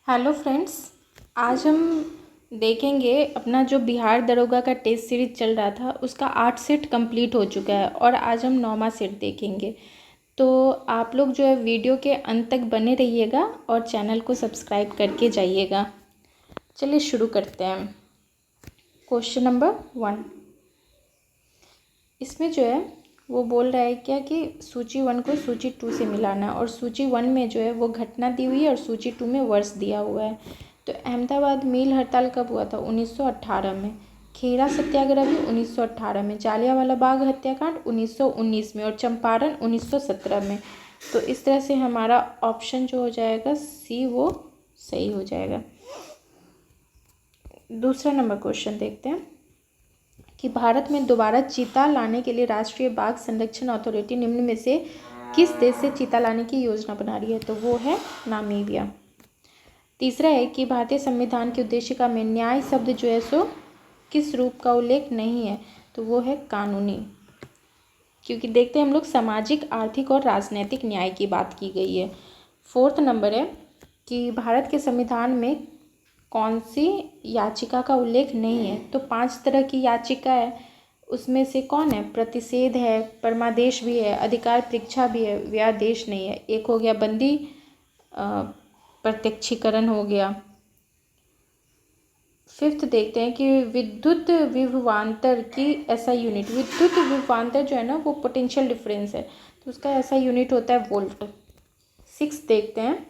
Hello friends, आज हम देखेंगे अपना जो बिहार दरोगा का टेस्ट सीरीज चल रहा था उसका 8 सेट कंप्लीट हो चुका है और आज हम 9वां सेट देखेंगे। तो आप लोग जो है वीडियो के अंत तक बने रहिएगा और चैनल को सब्सक्राइब करके जाइएगा। चलिए शुरू करते हैं। क्वेश्चन नंबर 1, इसमें जो है वो बोल रहा है क्या कि सूची 1 को सूची 2 से मिलाना, और सूची 1 में जो है वो घटना दी हुई है और सूची 2 में वर्ष दिया हुआ है। तो अहमदाबाद मिल हड़ताल कब हुआ था? 1918 में। खेरा सत्याग्रह भी 1918 में। जालियांवाला बाग हत्याकांड 1919 में और चंपारण 1917 में। तो इस तरह से हमारा ऑप्शन जो हो जाएगा सी वो सही हो जाएगा। दूसरा नंबर क्वेश्चन देखते हैं कि भारत में दोबारा चीता लाने के लिए राष्ट्रीय बाघ संरक्षण अथॉरिटी निम्न में से किस देश से चीता लाने की योजना बना रही है? तो वो है नामीबिया। तीसरा है कि भारतीय संविधान की उद्देशिका में न्याय शब्द जो है सो किस रूप का उल्लेख नहीं है? तो वो है कानूनी, क्योंकि देखते हैं हम लोग सामाजिक, आर्थिक और राजनीतिक न्याय की बात की गई है। फोर्थ नंबर है कि भारत के संविधान में कौन सी याचिका का उल्लेख नहीं है? तो 5 तरह की याचिका है, उसमें से कौन है? प्रतिषेध है, परमादेश भी है, अधिकार परीक्षा भी है, व्यादेश नहीं है। एक हो गया बंदी प्रत्यक्षीकरण हो गया। फिफ्थ देखते हैं कि विद्युत विभवांतर की ऐसा यूनिट, विद्युत विभवांतर जो है ना वो पोटेंशियल डिफरेंस है, तो उसका ऐसा यूनिट होता है वोल्ट। 6 देखते हैं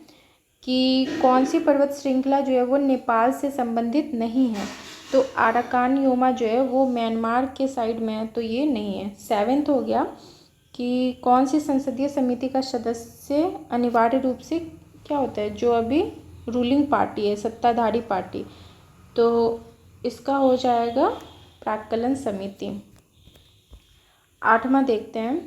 कि कौन सी पर्वत श्रृंखला जो है वो नेपाल से संबंधित नहीं है? तो आराकान योमा जो है वो म्यांमार के साइड में है, तो ये नहीं है। 7th हो गया कि कौन सी संसदीय समिति का सदस्य अनिवार्य रूप से क्या होता है? जो अभी रूलिंग पार्टी है, सत्ताधारी पार्टी, तो इसका हो जाएगा प्राक्कलन समिति। 8वां देखते हैं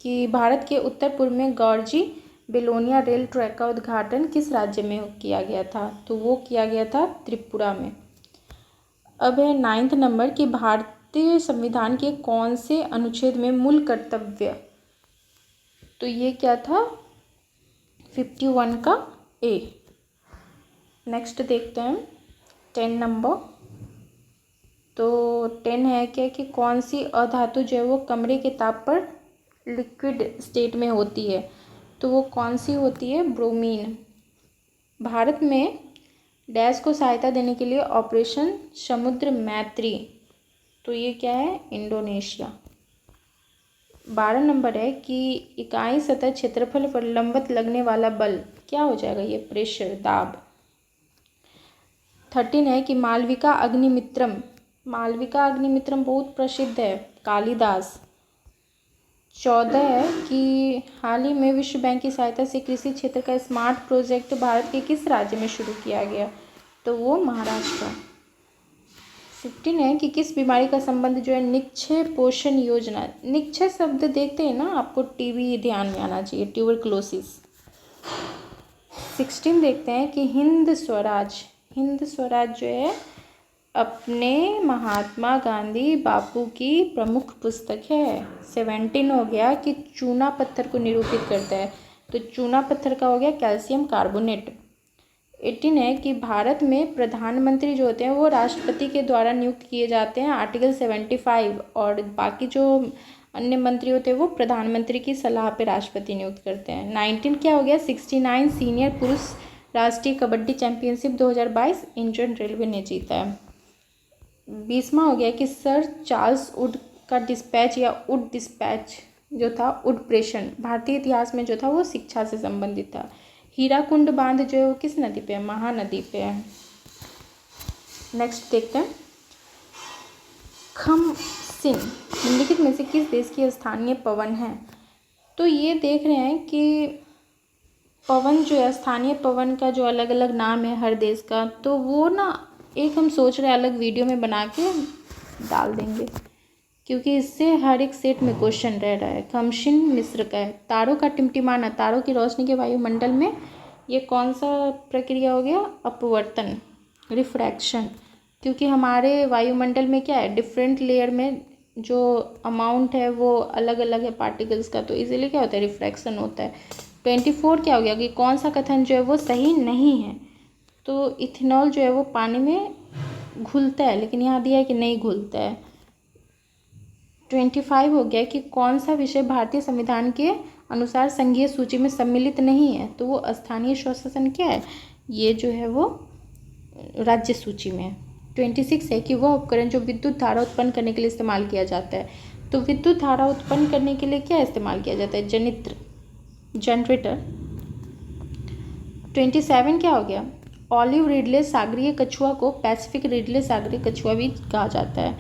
कि भारत के उत्तर पूर्व में गौरजी बेलोनिया रेल ट्रैक का उद्घाटन किस राज्य में किया गया था? तो वो किया गया था त्रिपुरा में। अब है 9th नंबर कि भारतीय संविधान के कौन से अनुच्छेद में मूल कर्तव्य, तो ये क्या था? 51 का ए। नेक्स्ट देखते हैं 10 नंबर। तो 10 है क्या कि कौन सी अधातु जो है वो कमरे के ताप पर लिक्विड स्टेट में होती है? तो वो कौन सी होती है? ब्रोमीन। भारत में डैश को सहायता देने के लिए ऑपरेशन समुद्र मैत्री, तो ये क्या है? इंडोनेशिया। 12 नंबर है कि इकाई सतह क्षेत्रफल पर लंबवत लगने वाला बल क्या हो जाएगा? ये प्रेशर, दाब। 13 है कि मालविका अग्निमित्रम, मालविका अग्निमित्रम बहुत प्रसिद्ध है, कालिदास। 14 है कि हाल ही में विश्व बैंक की सहायता से कृषि क्षेत्र का स्मार्ट प्रोजेक्ट भारत के किस राज्य में शुरू किया गया? तो वो महाराष्ट्र। 15 है कि किस बीमारी का संबंध जो है निक्षय पोषण योजना, निक्षय शब्द देखते हैं ना, आपको टीबी ध्यान में आना चाहिए, ट्यूबरक्लोसिस। 16 देखते हैं कि हिंद स्वराज, हिंद स्वराज जो है अपने महात्मा गांधी बापू की प्रमुख पुस्तक है। 17 हो गया कि चूना पत्थर को निरूपित करता है, तो चूना पत्थर का हो गया कैल्शियम कार्बोनेट। 18 है कि भारत में प्रधानमंत्री जो होते हैं वो राष्ट्रपति के द्वारा नियुक्त किए जाते हैं, आर्टिकल 75, और बाकी जो अन्य मंत्री होते हैं वो प्रधानमंत्री की सलाह पे राष्ट्रपति नियुक्त करते हैं। 19 क्या हो गया? 69 सीनियर पुरुष राष्ट्रीय कबड्डी चैंपियनशिप 2022 इंडियन रेलवे ने जीता है। 20वां हो गया कि सर चार्ल्स वुड का डिस्पैच या वुड डिस्पैच जो था, वुड प्रेषण, भारतीय इतिहास में जो था वो शिक्षा से संबंधित था। हीराकुंड बांध जो है वो किस नदी पे है? महानदी पे है। नेक्स्ट देखते हैं खमसिन निम्नलिखित में से किस देश की स्थानीय पवन है? तो ये देख रहे हैं कि पवन जो है, स्थानीय पवन का जो अलग अलग नाम है हर देश का, तो वो ना एक हम सोच रहे हैं अलग वीडियो में बना के डाल देंगे, क्योंकि इससे हर एक सेट में क्वेश्चन रह रहा है। खमसिन मिस्र का है। तारों का टिमटिमाना, तारों की रोशनी के वायुमंडल में ये कौन सा प्रक्रिया हो गया? अपवर्तन, रिफ्रैक्शन, क्योंकि हमारे वायुमंडल में क्या है? डिफरेंट लेयर में जो अमाउंट है वो अलग अलग है पार्टिकल्स का, तो इसीलिए क्या होता है? रिफ्रैक्शन होता है। 24 क्या हो गया कि कौन सा कथन जो है वो सही नहीं है? तो इथेनॉल जो है वो पानी में घुलता है, लेकिन यहाँ दिया है कि नहीं घुलता है। 25 हो गया कि कौन सा विषय भारतीय संविधान के अनुसार संघीय सूची में सम्मिलित नहीं है, तो वो स्थानीय स्वशासन क्या है, ये जो है वो राज्य सूची में है। 26 है कि वह उपकरण जो विद्युत धारा उत्पन्न करने के लिए इस्तेमाल किया जाता है, तो विद्युत धारा उत्पन्न करने के लिए क्या इस्तेमाल किया जाता है, जनरेटर। 27 क्या हो गया, ऑलिव रिडले सागरीय कछुआ को पैसिफिक रिडले सागरीय कछुआ भी कहा जाता है।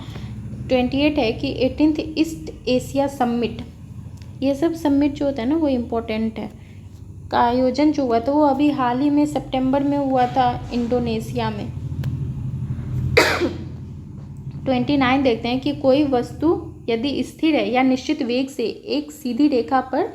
28 है कि 18th ईस्ट एशिया समिट, ये सब समिट जो होता है ना वो इम्पोर्टेंट है, का आयोजन जो हुआ था वो अभी हाल ही में सितंबर में हुआ था इंडोनेशिया में। 29 देखते हैं कि कोई वस्तु यदि स्थिर है या निश्चित वेग से एक सीधी रेखा पर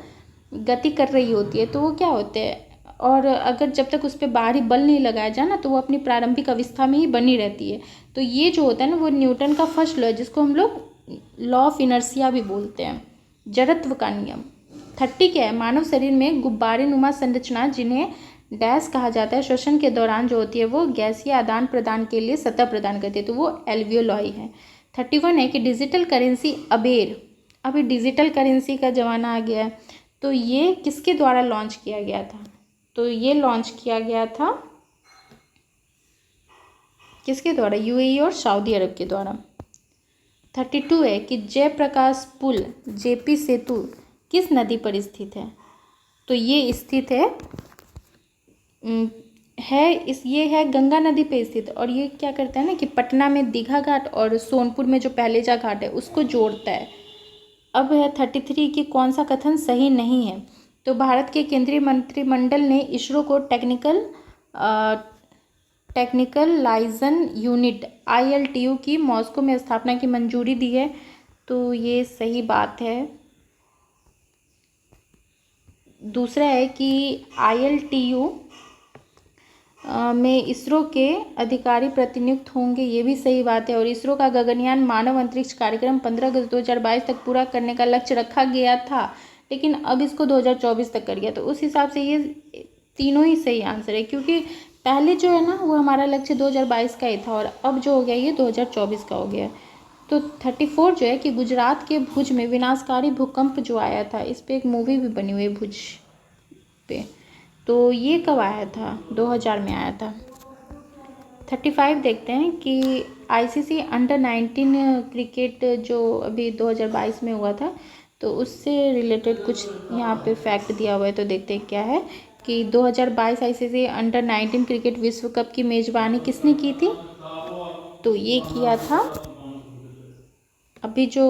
गति कर रही होती है तो वो क्या होते हैं, और अगर जब तक उस पर बाहरी बल नहीं लगाया जाए ना तो वो अपनी प्रारंभिक अवस्था में ही बनी रहती है। तो ये जो होता है ना वो न्यूटन का फर्स्ट लॉ है, जिसको हम लोग लॉ ऑफ इनर्शिया भी बोलते हैं, जड़त्व का नियम। 30 क्या है, मानव शरीर में गुब्बारे नुमा संरचना जिन्हें डैश कहा जाता है, श्वसन के दौरान जो होती है वो गैसीय आदान प्रदान के लिए सतह प्रदान करती है, तो वो एल्वियोलॉय है। 31 है कि डिजिटल करेंसी अबेर, अभी डिजिटल करेंसी का ज़माना आ गया है, तो ये किसके द्वारा लॉन्च किया गया था, तो ये लॉन्च किया गया था किसके द्वारा, यूएई और सऊदी अरब के द्वारा। 32 है कि जयप्रकाश पुल जेपी सेतु किस नदी पर स्थित है, तो ये स्थित ये है गंगा नदी पे स्थित, और ये क्या करता है ना कि पटना में दीघा घाट और सोनपुर में जो पहलेजा घाट है उसको जोड़ता है। अब है 33 कि कौन सा कथन सही नहीं है, तो भारत के केंद्रीय मंत्रिमंडल ने इसरो को टेक्निकल लाइजन यूनिट ILTU की मॉस्को में स्थापना की मंजूरी दी है, तो ये सही बात है। दूसरा है कि ILTU में इसरो के अधिकारी प्रतिनियुक्त होंगे, ये भी सही बात है। और इसरो का गगनयान मानव अंतरिक्ष कार्यक्रम 15 अगस्त 2022 तक पूरा करने का लक्ष्य रखा गया था, लेकिन अब इसको 2024 तक कर गया, तो उस हिसाब से ये तीनों ही सही आंसर है, क्योंकि पहले जो है ना वो हमारा लक्ष्य 2022 का ही था और अब जो हो गया ये 2024 का हो गया। तो 34 जो है कि गुजरात के भुज में विनाशकारी भूकंप जो आया था, इस पर एक मूवी भी बनी हुई है भुज पे, तो ये कब आया था, 2000 में आया था। 35 देखते हैं कि ICC अंडर 19 क्रिकेट जो अभी 2022 में हुआ था, तो उससे रिलेटेड कुछ यहाँ पे फैक्ट दिया हुआ है, तो देखते हैं क्या है कि 2022 ICC अंडर 19 क्रिकेट विश्व कप की मेज़बानी किसने की थी, तो ये किया था अभी जो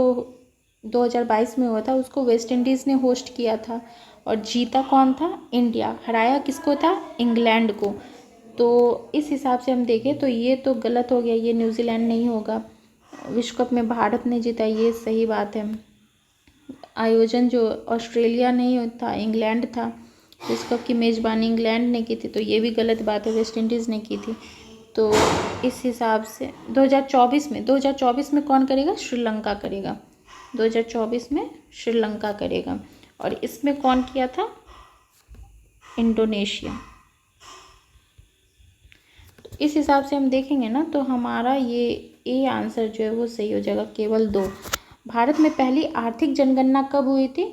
2022 में हुआ था उसको वेस्ट इंडीज़ ने होस्ट किया था, और जीता कौन था, इंडिया। हराया किसको था, इंग्लैंड को। तो इस हिसाब से हम देखें तो ये तो गलत हो गया, ये न्यूजीलैंड नहीं होगा, विश्व कप में भारत ने जीता, ये सही बात है। आयोजन जो ऑस्ट्रेलिया नहीं था, इंग्लैंड था, विश्व कप की मेज़बानी इंग्लैंड ने की थी, तो ये भी गलत बात है, वेस्ट इंडीज़ ने की थी। तो इस हिसाब से 2024 में कौन करेगा, श्रीलंका करेगा, 2024 में श्रीलंका करेगा, और इसमें कौन किया था, इंडोनेशिया। तो इस हिसाब से हम देखेंगे ना तो हमारा ये ए आंसर जो है वो सही हो जाएगा, केवल 2। भारत में पहली आर्थिक जनगणना कब हुई थी,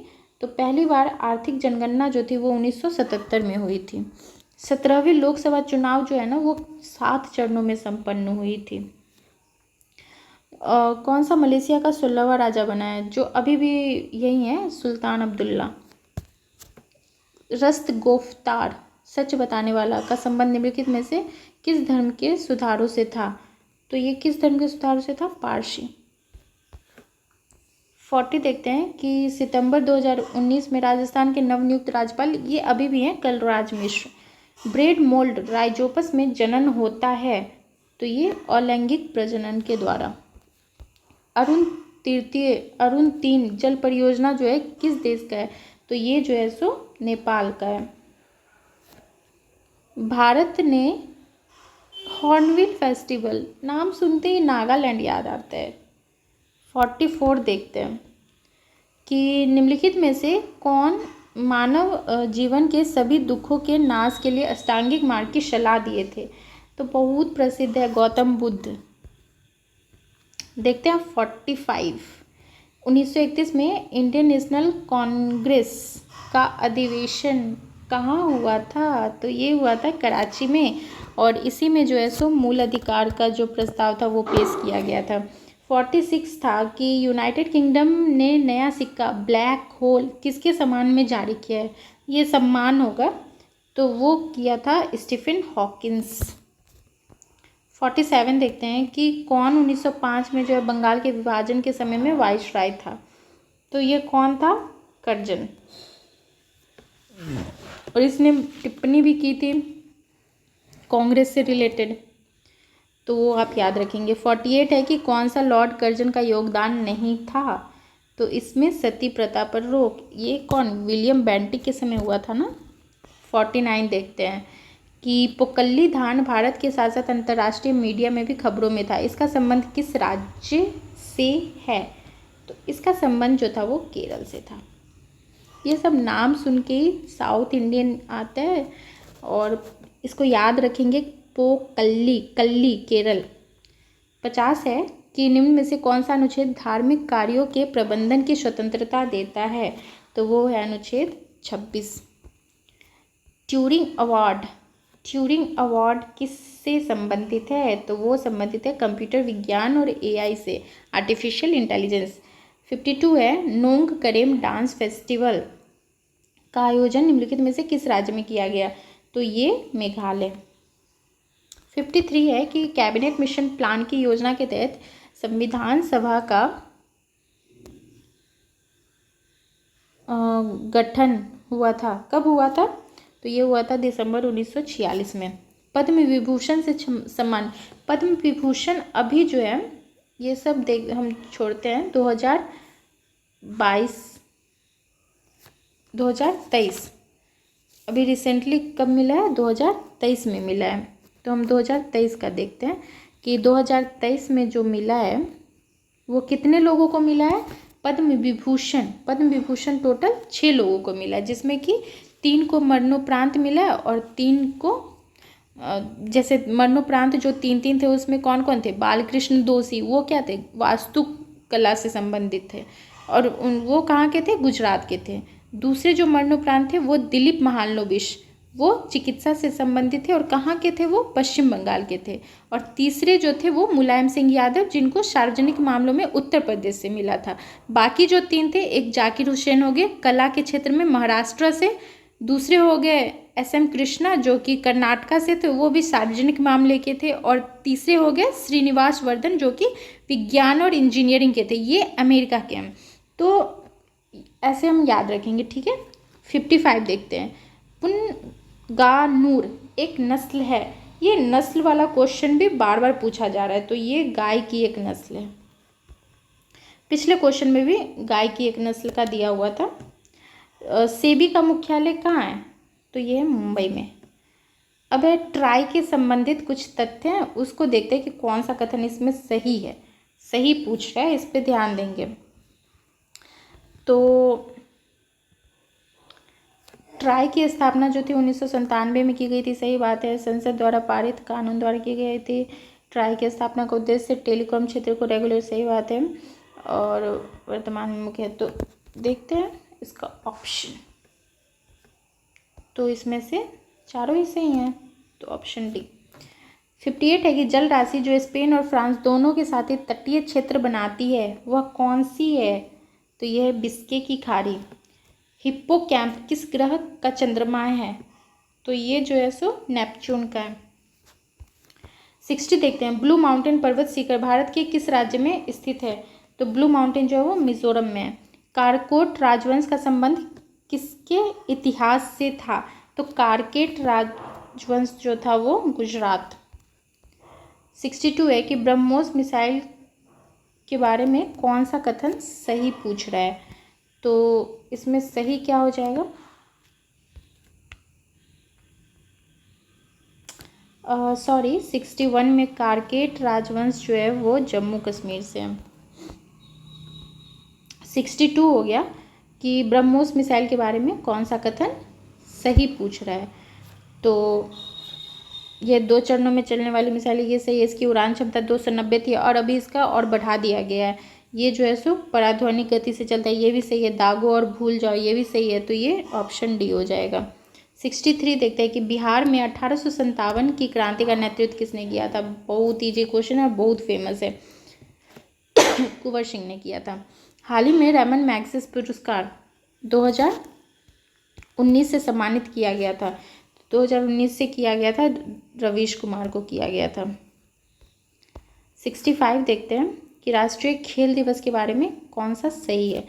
तो पहली बार आर्थिक जनगणना जो थी वो 1977 में हुई थी। 17वीं लोकसभा चुनाव जो है ना वो 7 चरणों में संपन्न हुई थी। कौन सा मलेशिया का 16वां राजा बना है, जो अभी भी यही है, सुल्तान अब्दुल्ला। रस्तगोफ्तार सच बताने वाला का संबंध निम्नलिखित में से किस धर्म के सुधारों से था, तो ये किस धर्म के सुधारों से था, पारसी। 40 देखते हैं कि सितंबर 2019 में राजस्थान के नवनियुक्त राज्यपाल, ये अभी भी हैं, Kalraj Mishra. Bread mould Rhizopus में जनन होता है, तो ये अलैंगिक प्रजनन के द्वारा। अरुण 3 जल परियोजना जो है किस देश का है, तो ये जो है सो नेपाल का है। भारत ने हॉर्नबिल फेस्टिवल, नाम सुनते ही नागालैंड याद आता है। 44 देखते हैं कि निम्नलिखित में से कौन मानव जीवन के सभी दुखों के नाश के लिए अष्टांगिक मार्ग की सलाह दिए थे, तो बहुत प्रसिद्ध है गौतम बुद्ध। देखते हैं 45। 1931 में इंडियन नेशनल कांग्रेस का अधिवेशन कहाँ हुआ था? तो ये हुआ था कराची में, और इसी में जो है सो मूल अधिकार का जो प्रस्ताव था वो पेश किया गया था। 46 था कि यूनाइटेड किंगडम ने नया सिक्का ब्लैक होल किसके सम्मान में जारी किया है? ये सम्मान होगा, तो वो किया था स्टीफन हॉकिंस। 47 देखते हैं कि कौन 1905 में जो है बंगाल के विभाजन के समय में वाइसराय था? तो ये कौन था? कर्जन। और इसने टिप्पणी भी की थी कांग्रेस से रिलेटेड, तो वो आप याद रखेंगे। 48 है कि कौन सा लॉर्ड कर्जन का योगदान नहीं था? तो इसमें सती प्रथा पर रोक, ये कौन? विलियम बेंटिक के समय हुआ था ना। 49 देखते हैं कि पोकल्ली धान भारत के साथ साथ अंतर्राष्ट्रीय मीडिया में भी खबरों में था। इसका संबंध किस राज्य से है? तो इसका संबंध जो था वो केरल से था। ये सब नाम सुन के ही साउथ इंडियन आता है, और इसको याद रखेंगे। पोकल्ली, कल्ली, केरल। 50 है कि निम्न में से कौन सा अनुच्छेद धार्मिक कार्यों के प्रबंधन की स्वतंत्रता देता है? तो वो है अनुच्छेद 26। Turing award. ट्यूरिंग अवार्ड किससे संबंधित है? तो वो संबंधित है कंप्यूटर विज्ञान और एआई से, आर्टिफिशियल इंटेलिजेंस। 52 है नोंग करेम डांस फेस्टिवल का आयोजन निम्नलिखित में से किस राज्य में किया गया? तो ये मेघालय। 53 है कि कैबिनेट मिशन प्लान की योजना के तहत संविधान सभा का गठन हुआ था। कब हुआ था? तो ये हुआ था दिसंबर 1946 में। पद्म विभूषण से सम्मान। पद्म विभूषण अभी जो है ये सब देख हम छोड़ते हैं। 2023 अभी रिसेंटली कब मिला है? 2023 में मिला है। तो हम 2023 का देखते हैं कि 2023 में जो मिला है वो कितने लोगों को मिला है? पद्म विभूषण। पद्म विभूषण टोटल 6 लोगों को मिला है, जिसमें कि 3 को मरणोपरांत मिला है और 3 को जैसे मरणोपरांत जो 3 थे उसमें कौन कौन थे? बालकृष्ण दोषी, वो क्या थे? वास्तुकला से संबंधित थे, और वो कहाँ के थे? गुजरात के थे। दूसरे जो मरणोपरांत थे वो दिलीप महालनोबिस, वो चिकित्सा से संबंधित थे, और कहाँ के थे? वो पश्चिम बंगाल के थे। और तीसरे जो थे वो मुलायम सिंह यादव, जिनको सार्वजनिक मामलों में उत्तर प्रदेश से मिला था। बाकी जो 3 थे, एक जाकिर हुसैन हो गए कला के क्षेत्र में महाराष्ट्र से, दूसरे हो गए SM कृष्णा जो कि कर्नाटका से थे, वो भी सार्वजनिक मामले के थे, और तीसरे हो गए श्रीनिवास वर्धन जो कि विज्ञान और इंजीनियरिंग के थे, ये अमेरिका के हैं। तो ऐसे हम याद रखेंगे, ठीक है। 55 देखते हैं। पुनगानूर एक नस्ल है। ये नस्ल वाला क्वेश्चन भी बार बार पूछा जा रहा है, तो ये गाय की एक नस्ल है। पिछले क्वेश्चन में भी गाय की एक नस्ल का दिया हुआ था। सेबी का मुख्यालय कहाँ है? तो ये है मुंबई में। अब है ट्राई के संबंधित कुछ तथ्य हैं, उसको देखते हैं कि कौन सा कथन इसमें सही है। सही पूछ रहा है, इस पे ध्यान देंगे। तो ट्राई की स्थापना जो थी 1997 में की गई थी, सही बात है। संसद द्वारा पारित कानून द्वारा की गई थी। ट्राई की स्थापना का उद्देश्य टेलीकॉम क्षेत्र को रेगुलेट, सही बात है। और वर्तमान में मुख्य, तो देखते हैं इसका ऑप्शन। तो इसमें से चारों ही सही हैं, तो ऑप्शन डी। 58 है कि जल राशि जो स्पेन और फ्रांस दोनों के साथ ही तटीय क्षेत्र बनाती है वह कौन सी है? तो यह है बिस्के की खाड़ी। हिप्पोकैम्प किस ग्रह का चंद्रमा है? तो ये जो है सो नेपच्यून का है। 60 देखते हैं। ब्लू माउंटेन पर्वत शिखर भारत के किस राज्य में स्थित है? तो ब्लू माउंटेन जो है वो मिजोरम में है। कारकोट राजवंश का संबंध किसके इतिहास से था? तो कारकेट राजवंश जो था वो गुजरात। 62 है कि ब्रह्मोस मिसाइल के बारे में कौन सा कथन सही पूछ रहा है? तो इसमें सही क्या हो जाएगा? सॉरी, 61 में कारकेट राजवंश जो है वो जम्मू कश्मीर से है। 62 हो गया कि ब्रह्मोस मिसाइल के बारे में कौन सा कथन सही पूछ रहा है? तो ये 2 चरणों में चलने वाली मिसाइल, ये सही है। इसकी उड़ान क्षमता 290 थी और अभी इसका और बढ़ा दिया गया है। ये जो है सो पराध्वनिक गति से चलता है, ये भी सही है। दागो और भूल जाओ, ये भी सही है। तो ये ऑप्शन डी हो जाएगा। 63 देखते हैं कि बिहार में 1857 की क्रांति का नेतृत्व किसने किया था। बहुत ईजी क्वेश्चन है, बहुत फेमस है। कुंवर सिंह ने किया था। हाल ही में रैमन मैग्सेसे पुरस्कार 2019 से सम्मानित किया गया था। 2019 से किया गया था, रवीश कुमार को किया गया था। 65 देखते हैं कि राष्ट्रीय खेल दिवस के बारे में कौन सा सही है।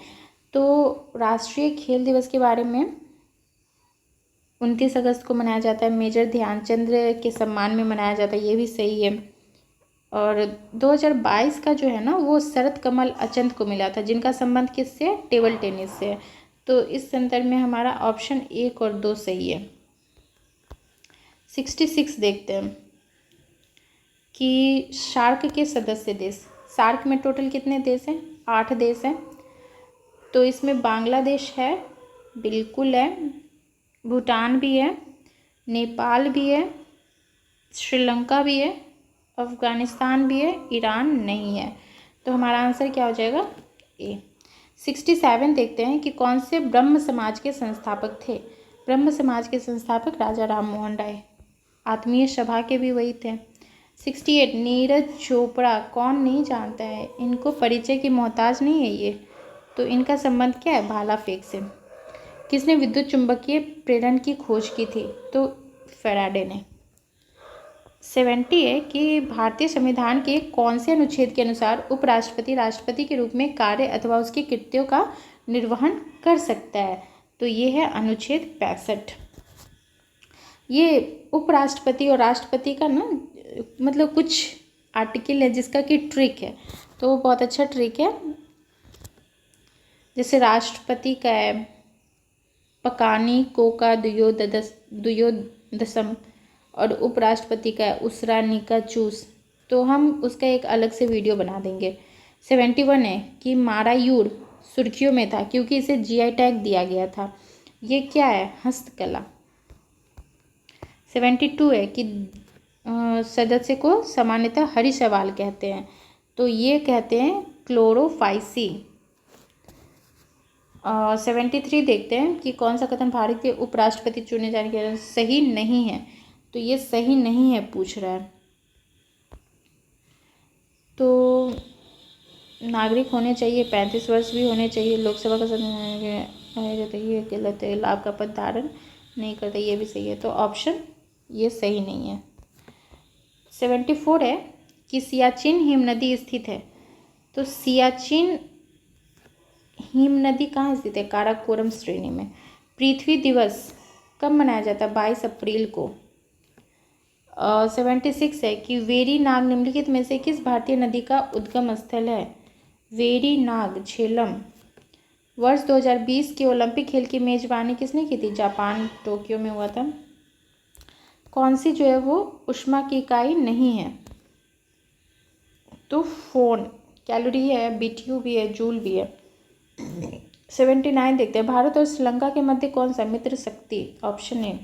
तो राष्ट्रीय खेल दिवस के बारे में 29 अगस्त को मनाया जाता है। मेजर ध्यानचंद के सम्मान में मनाया जाता है, ये भी सही है। और 2022 का जो है ना, वो शरत कमल अचंत को मिला था, जिनका संबंध किससे, टेबल टेनिस से। तो इस संदर्भ में हमारा ऑप्शन 1 और 2 सही है। 66 देखते हैं कि सार्क के सदस्य देश, सार्क में टोटल कितने देश हैं, 8 देश हैं। तो इसमें बांग्लादेश है, बिल्कुल है, भूटान भी है, नेपाल भी है, श्रीलंका भी है, अफ़गानिस्तान भी है, ईरान नहीं है। तो हमारा आंसर क्या हो जाएगा, ए। 67 देखते हैं कि कौन से ब्रह्म समाज के संस्थापक थे। ब्रह्म समाज के संस्थापक राजा राम मोहन राय, आत्मीय सभा के भी वही थे। 68 नीरज चोपड़ा, कौन नहीं जानता है, इनको परिचय की मोहताज नहीं है ये। तो इनका संबंध क्या है, भाला फेंक से। किसने विद्युत चुंबकीय प्रेरण की खोज की थी, तो फैराडे ने। 70 है कि भारतीय संविधान के कौन से अनुच्छेद के अनुसार उपराष्ट्रपति राष्ट्रपति के रूप में कार्य अथवा उसके कृत्यों का निर्वहन कर सकता है। तो ये है अनुच्छेद 65। ये उपराष्ट्रपति और राष्ट्रपति का ना, मतलब कुछ आर्टिकल है जिसका कि ट्रिक है, तो वो बहुत अच्छा ट्रिक है। जैसे राष्ट्रपति का है पकानी कोका दुयोदसम और उपराष्ट्रपति का है उसरा निका चूस। तो हम उसका एक अलग से वीडियो बना देंगे। 71 है कि मारायूर सुर्खियों में था क्योंकि इसे जीआई टैग दिया गया था। ये क्या है, हस्तकला। 72 है कि सदस्य को सामान्यतः हरी शैवाल कहते हैं, तो ये कहते हैं क्लोरोफाइसी। 73 देखते हैं कि कौन सा कथन भारत के उपराष्ट्रपति चुने जाने के सही नहीं है। तो ये सही नहीं है पूछ रहा है। तो नागरिक होने चाहिए, 35 वर्ष भी होने चाहिए, लोकसभा का सदस्य, ये गलत है, लाभ का पद धारण नहीं करता, ये भी सही है। तो ऑप्शन ये सही नहीं है। 74 है कि सियाचिन हिम नदी स्थित है। तो सियाचिन हिम नदी कहाँ स्थित है, काराकोरम श्रेणी में। पृथ्वी दिवस कब मनाया जाता है, 22 अप्रैल को। 76 है कि वेरी नाग निम्नलिखित में से किस भारतीय नदी का उद्गम स्थल है। वेरी नाग झेलम। वर्ष 2020 के ओलंपिक खेल की मेजबानी किसने की थी, जापान, टोक्यो में हुआ था। कौन सी जो है वो ऊष्मा की इकाई नहीं है, तो फोन। कैलोरी है, बीटीयू भी है, जूल भी है। 79 देखते हैं भारत और श्रीलंका के मध्य कौन सा मित्र शक्ति, ऑप्शन ए।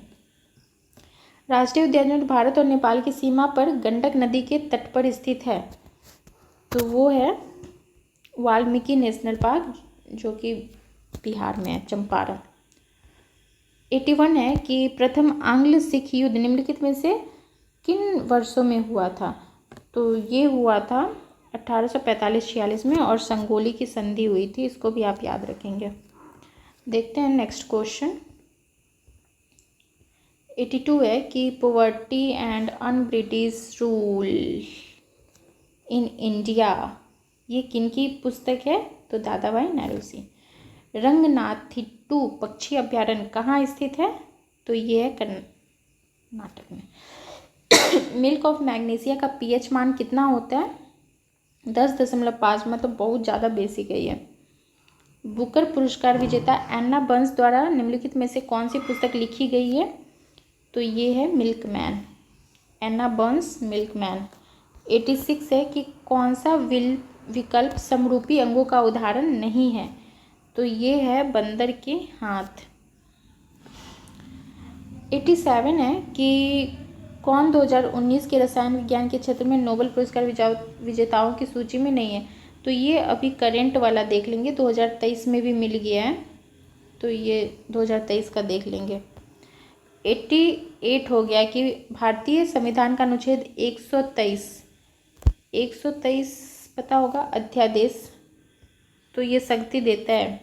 राष्ट्रीय उद्यान भारत और नेपाल की सीमा पर गंडक नदी के तट पर स्थित है, तो वो है वाल्मीकि नेशनल पार्क, जो कि बिहार में है, चंपारण। 81 है कि प्रथम आंग्ल सिख युद्ध निम्नलिखित में से किन वर्षों में हुआ था। तो ये हुआ था 1845-46 में और संगोली की संधि हुई थी, इसको भी आप याद रखेंगे। देखते हैं नेक्स्ट क्वेश्चन। 82 है कि poverty and un British rule in India, ये किनकी पुस्तक है, तो दादा भाई नौरोजी। रंगनाथिट्टू पक्षी अभ्यारण्य कहाँ स्थित है, तो ये है कर्नाटक में। मिल्क ऑफ मैग्नीशिया का पीएच मान कितना होता है, 10.5, मतलब बहुत ज़्यादा बेसिक है ये। बुकर पुरस्कार विजेता एन्ना बर्न्स द्वारा निम्नलिखित में से कौन सी पुस्तक लिखी गई है, तो ये है मिल्कमैन, एन्ना बर्न्स मिल्कमैन। 86 है कि कौन सा विकल्प समरूपी अंगों का उदाहरण नहीं है, तो ये है बंदर के हाथ। 87 है कि कौन 2019 के रसायन विज्ञान के क्षेत्र में नोबेल पुरस्कार विजेताओं की सूची में नहीं है? तो ये अभी करेंट वाला देख लेंगे, 2023 में भी मिल गया है, तो ये 2023 का देख लेंगे। 88 हो गया कि भारतीय संविधान का अनुच्छेद 123 पता होगा, अध्यादेश, तो ये शक्ति देता है,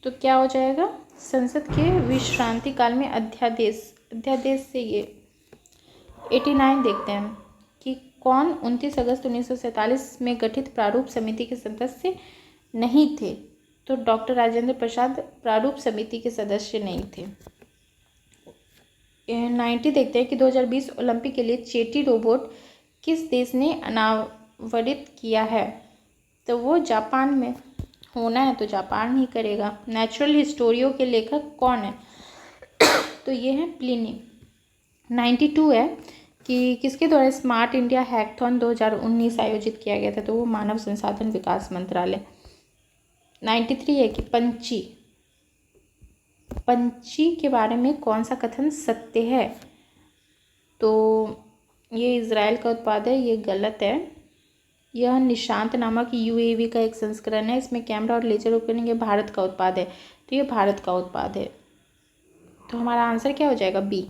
तो क्या हो जाएगा? संसद के विश्रांति काल में अध्यादेश से ये 89 देखते हैं कि कौन 29 अगस्त 1947 में गठित प्रारूप समिति के सदस्य नहीं थे? तो डॉक्टर राजेंद्र प्रसाद प्रारूप समिति के सदस्य नहीं थे। 90 देखते हैं कि 2020 ओलंपिक के लिए चेटी रोबोट किस देश ने अनावरित किया है? तो वो जापान में होना है, तो जापान ही करेगा। नेचुरल हिस्टोरियो के लेखक कौन है? तो ये है प्लिनी। 92 है कि किसके द्वारा स्मार्ट इंडिया हैकथॉन 2019 आयोजित किया गया था? तो वो मानव संसाधन विकास मंत्रालय। 93 है कि पंछी के बारे में कौन सा कथन सत्य है? तो ये इजराइल का उत्पाद है, ये गलत है। यह निशांत नामक यूएवी का एक संस्करण है, इसमें कैमरा और लेजर उपकरण, ये भारत का उत्पाद है, तो ये भारत का उत्पाद है। तो हमारा आंसर क्या हो जाएगा? बी।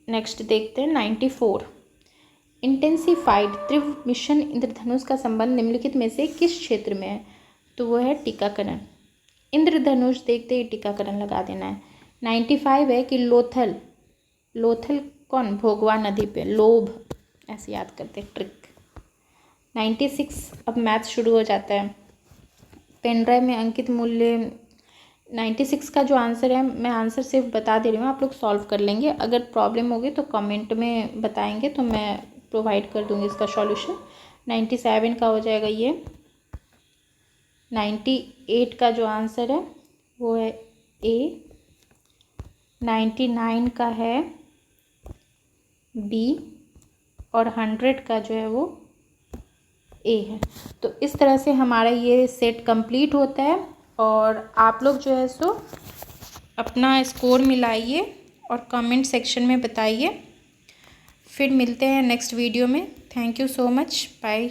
नेक्स्ट देखते हैं 94। इंटेंसिफाइड तीव्र मिशन इंद्रधनुष का संबंध निम्नलिखित में से किस क्षेत्र में है? तो वो है टीकाकरण। इंद्रधनुष देखते ही टीकाकरण लगा देना है। 95 है कि लोथल कौन? भोगवा नदी पे, लोभ, ऐसे याद करते ट्रिक। 96 अब मैथ शुरू हो जाता है। पेन ड्राइव में अंकित मूल्य 96 का जो आंसर है, मैं आंसर सिर्फ बता दे रही हूँ, आप लोग सॉल्व कर लेंगे। अगर प्रॉब्लम होगी तो कमेंट में बताएंगे, तो मैं प्रोवाइड कर दूँगी इसका सॉल्यूशन। 97 का हो जाएगा ये। 98 का जो आंसर है वो है ए। 99 का है बी, और 100 का जो है वो ए है। तो इस तरह से हमारा ये सेट कंप्लीट होता है, और आप लोग जो है सो अपना स्कोर मिलाइए और कमेंट सेक्शन में बताइए। फिर मिलते हैं नेक्स्ट वीडियो में। Thank you so much, bye.